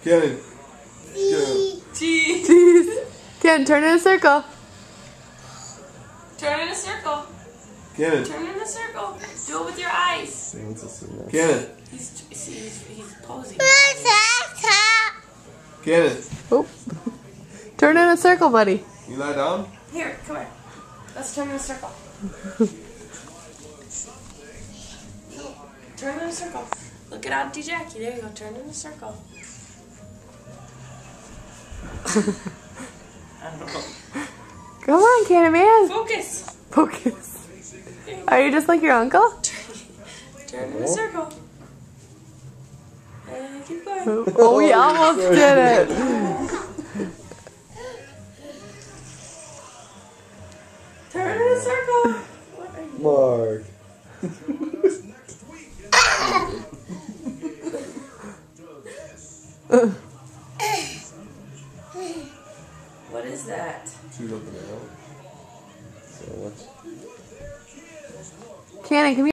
Cannon. Cheese. Cannon, turn in a circle. Turn in a circle. Cannon. Turn in a circle. Do it with your eyes. Cannon. He's posing. Cannon. Oh. Turn in a circle, buddy. You lie down? Here, come here. Let's turn in a circle. Turn in a circle. Look at Auntie Jackie. There you go. Turn in a circle. I don't know. Come on, Cannon man. Focus. Focus. Are you just like your uncle? Turn in a circle. And keep going. Oh, we almost did it. Turn in a circle. Mark. What is that? She's looking at it. Cannon, come here.